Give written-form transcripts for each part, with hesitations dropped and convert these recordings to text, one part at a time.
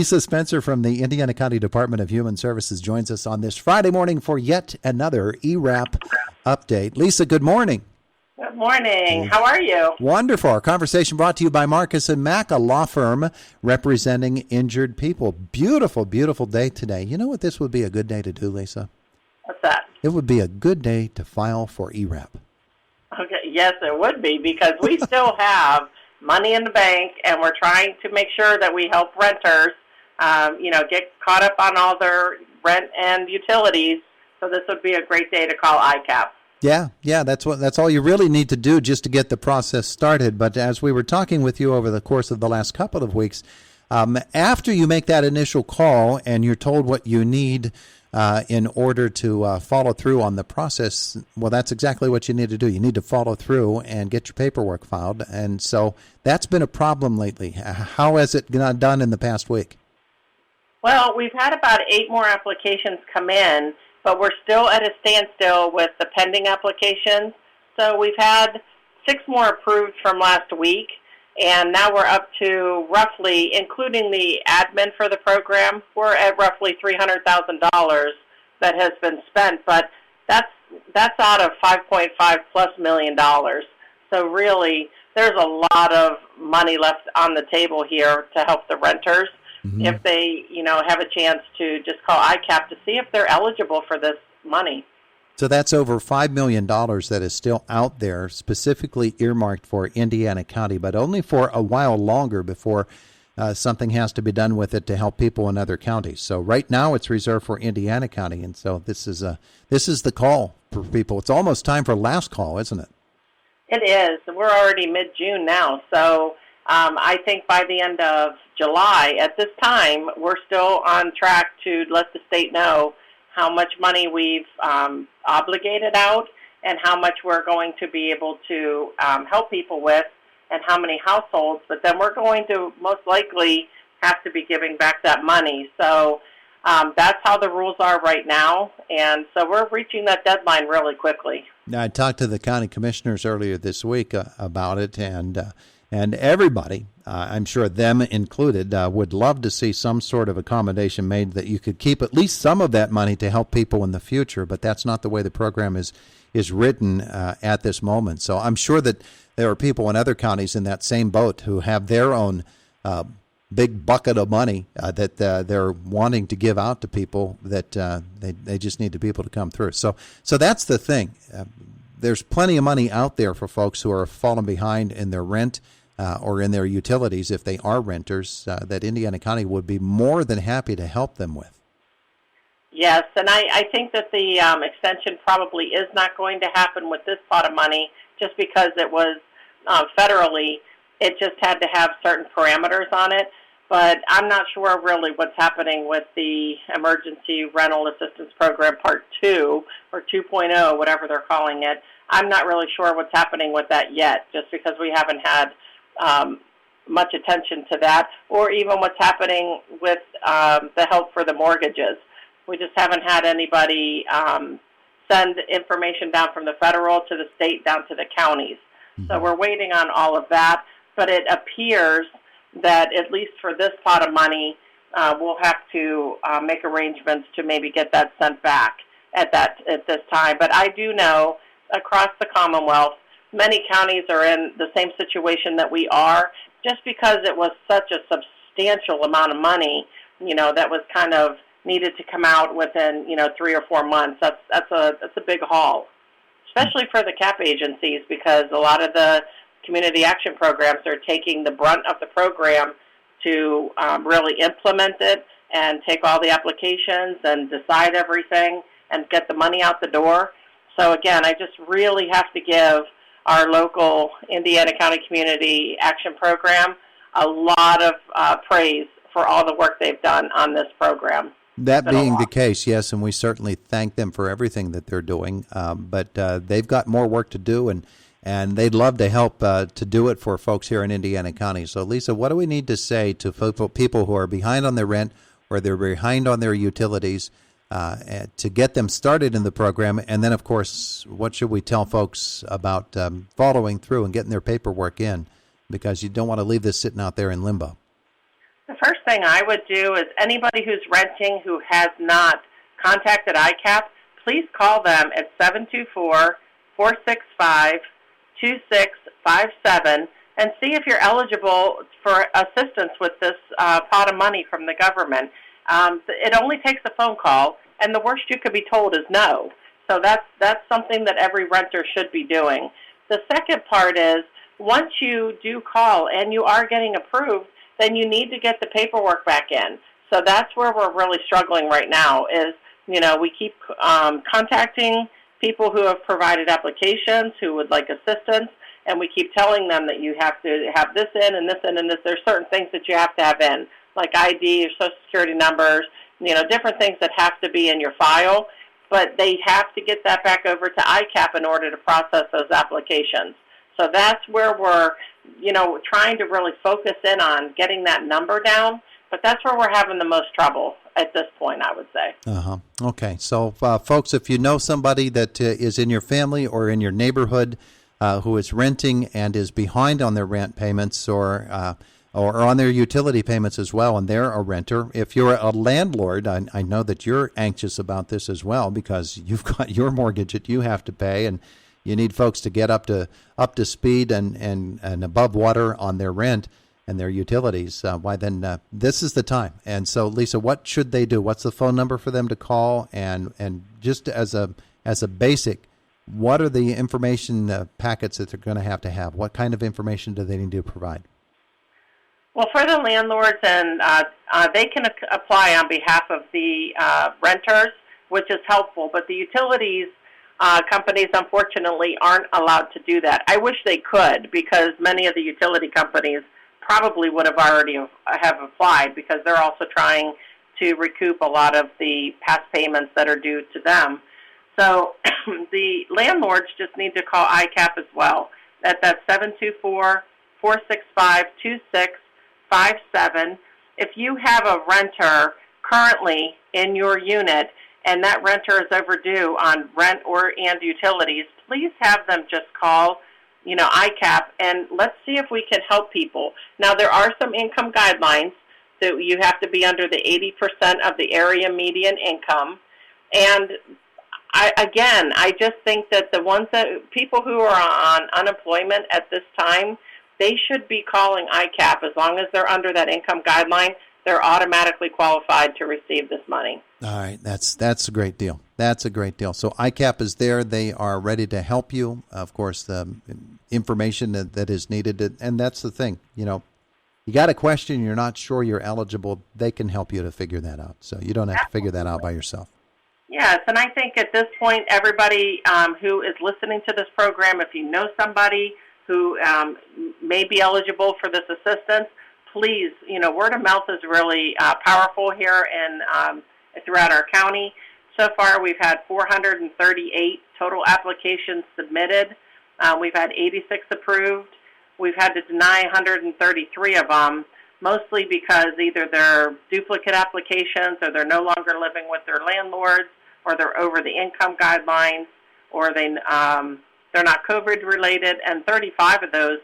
Lisa Spencer from the Indiana County Department of Human Services joins us on this Friday morning for yet another ERAP update. Lisa, good morning. Good morning. How are you? Wonderful. Our conversation brought to you by Marcus & Mack, a law firm representing injured people. Beautiful, beautiful day today. You know what this would be a good day to do, Lisa? What's that? It would be a good day to file for ERAP. Okay. Yes, it would be, because we still have money in the bank, and we're trying to make sure that we help renters, get caught up on all their rent and utilities. So this would be a great day to call ICAP. Yeah, that's all you really need to do just to get the process started. But as we were talking with you over the course of the last couple of weeks, after you make that initial call and you're told what you need in order to follow through on the process, well, that's exactly what you need to do. You need to follow through and get your paperwork filed. And so that's been a problem lately. How has it done in the past week? Well, we've had about 8 more applications come in, but we're still at a standstill with the pending applications. So we've had 6 more approved from last week, and now we're up to roughly, including the admin for the program, we're at roughly $300,000 that has been spent, but that's out of $5.5+ million. So really, there's a lot of money left on the table here to help the renters. Mm-hmm. If they, have a chance to just call ICAP to see if they're eligible for this money. So that's over $5 million that is still out there, specifically earmarked for Indiana County, but only for a while longer before something has to be done with it to help people in other counties. So right now it's reserved for Indiana County, and so this is the call for people. It's almost time for last call, isn't it? It is. We're already mid-June now, so I think by the end of July, at this time, we're still on track to let the state know how much money we've obligated out and how much we're going to be able to help people with and how many households. But then we're going to most likely have to be giving back that money. So that's how the rules are right now. And so we're reaching that deadline really quickly. Now, I talked to the county commissioners earlier this week about it, and everybody, I'm sure them included, would love to see some sort of accommodation made that you could keep at least some of that money to help people in the future. But that's not the way the program is written at this moment. So I'm sure that there are people in other counties in that same boat who have their own big bucket of money that they're wanting to give out to people that they just need to be able to come through. So that's the thing. There's plenty of money out there for folks who are falling behind in their rent or in their utilities if they are renters that Indiana County would be more than happy to help them with. Yes, and I think that the extension probably is not going to happen with this pot of money just because it was federally. It just had to have certain parameters on it. But I'm not sure really what's happening with the Emergency Rental Assistance Program Part 2 or 2.0, whatever they're calling it. I'm not really sure what's happening with that yet, just because we haven't had much attention to that, or even what's happening with the help for the mortgages. We just haven't had anybody send information down from the federal to the state down to the counties. Mm-hmm. So we're waiting on all of that, but it appears that at least for this pot of money, we'll have to make arrangements to maybe get that sent back at this time. But I do know across the Commonwealth, many counties are in the same situation that we are, just because it was such a substantial amount of money, that was kind of needed to come out within, 3 or 4 months. That's a big haul, especially for the CAP agencies, because a lot of the community action programs are taking the brunt of the program to really implement it and take all the applications and decide everything and get the money out the door. So again, I just really have to give our local Indiana County Community Action Program a lot of praise for all the work they've done on this program. That being the case, yes, and we certainly thank them for everything that they're doing, but they've got more work to do, and they'd love to help to do it for folks here in Indiana County. So, Lisa, what do we need to say to people who are behind on their rent or they're behind on their utilities to get them started in the program? And then, of course, what should we tell folks about following through and getting their paperwork in, because you don't want to leave this sitting out there in limbo? The first thing I would do is anybody who's renting who has not contacted ICAP, please call them at 724-465-2657 and see if you're eligible for assistance with this pot of money from the government. It only takes a phone call, and the worst you could be told is no. So that's something that every renter should be doing. The second part is, once you do call and you are getting approved, then you need to get the paperwork back in. So that's where we're really struggling right now is, we keep contacting people who have provided applications, who would like assistance, and we keep telling them that you have to have this in and this in and this. There's certain things that you have to have in, like ID, your Social Security numbers, different things that have to be in your file, but they have to get that back over to ICAP in order to process those applications. So that's where we're, trying to really focus in on getting that number down, but that's where we're having the most trouble at this point, I would say. Okay. So, folks, if you know somebody that is in your family or in your neighborhood who is renting and is behind on their rent payments or on their utility payments as well, and they're a renter, if you're a landlord, I know that you're anxious about this as well because you've got your mortgage that you have to pay, and you need folks to get up to speed and above water on their rent and their utilities. Why then? This is the time. And so, Lisa, what should they do? What's the phone number for them to call? And just as a basic, what are the information packets that they're going to have? What kind of information do they need to provide? Well, for the landlords, and they can apply on behalf of the renters, which is helpful. But the utilities companies, unfortunately, aren't allowed to do that. I wish they could, because many of the utility companies probably would have already have applied, because they're also trying to recoup a lot of the past payments that are due to them. So the landlords just need to call ICAP as well. That's 724-465-2657. If you have a renter currently in your unit and that renter is overdue on rent and utilities, please have them just call, ICAP, and let's see if we can help people. Now, there are some income guidelines that you have to be under the 80% of the area median income. And I just think that people who are on unemployment at this time, they should be calling ICAP. As long as they're under that income guideline, they're automatically qualified to receive this money. All right, that's a great deal. That's a great deal. So ICAP is there. They are ready to help you. Of course, the information that is needed, and that's the thing. You got a question, you're not sure you're eligible, they can help you to figure that out. So you don't have to figure that out by yourself. Yes, and I think at this point, everybody who is listening to this program, if you know somebody who may be eligible for this assistance, please, word of mouth is really powerful here and throughout our county. So far, we've had 438 total applications submitted. We've had 86 approved. We've had to deny 133 of them, mostly because either they're duplicate applications or they're no longer living with their landlords, or they're over the income guidelines, or they're not COVID-related, and 35 of those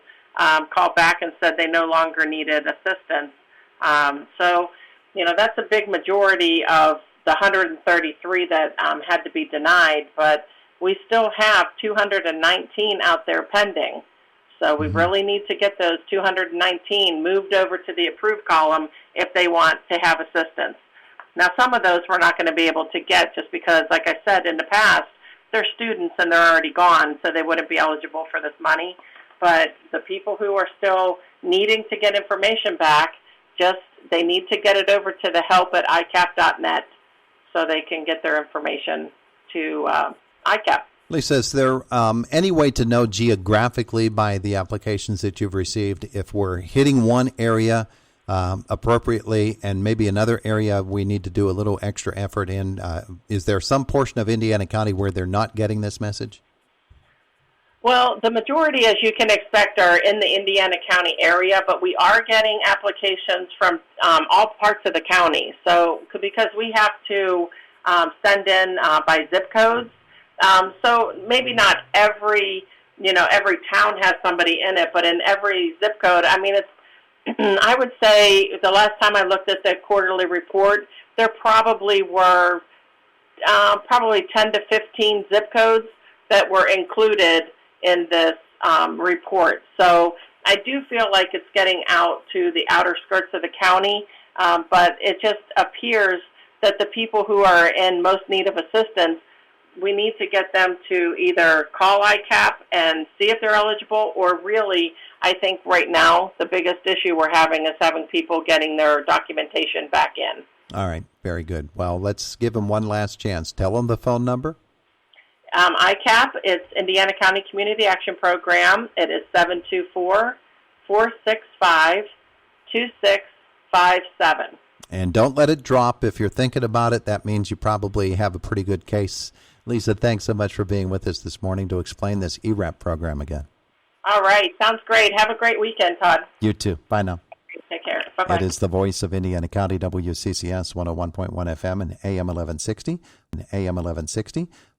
called back and said they no longer needed assistance. So, that's a big majority of the 133 that had to be denied, but we still have 219 out there pending. So we really need to get those 219 moved over to the approved column if they want to have assistance. Now, some of those we're not going to be able to get just because, like I said, in the past, they're students and they're already gone, so they wouldn't be eligible for this money. But the people who are still needing to get information back, they need to get it over to the help@icap.net so they can get their information to ICAP. Lisa, is there any way to know geographically by the applications that you've received if we're hitting one area appropriately and maybe another area we need to do a little extra effort in? Is there some portion of Indiana County where they're not getting this message? Well, the majority, as you can expect, are in the Indiana County area, but we are getting applications from all parts of the county. So, because we have to send in by zip codes, so maybe not every town has somebody in it, but in every zip code, I would say the last time I looked at the quarterly report, there probably were probably 10 to 15 zip codes that were included in this report. So I do feel like it's getting out to the outer skirts of the county, but it just appears that the people who are in most need of assistance, we need to get them to either call ICAP and see if they're eligible, or really, I think right now the biggest issue we're having is having people getting their documentation back in. All right, very good. Well, let's give them one last chance. Tell them the phone number. ICAP, it's Indiana County Community Action Program. It is 724-465-2657. And don't let it drop. If you're thinking about it, that means you probably have a pretty good case. Lisa, thanks so much for being with us this morning to explain this ERAP program again. All right. Sounds great. Have a great weekend, Todd. You too. Bye now. Take care. Bye-bye. It is the voice of Indiana County, WCCS 101.1 FM and AM 1160.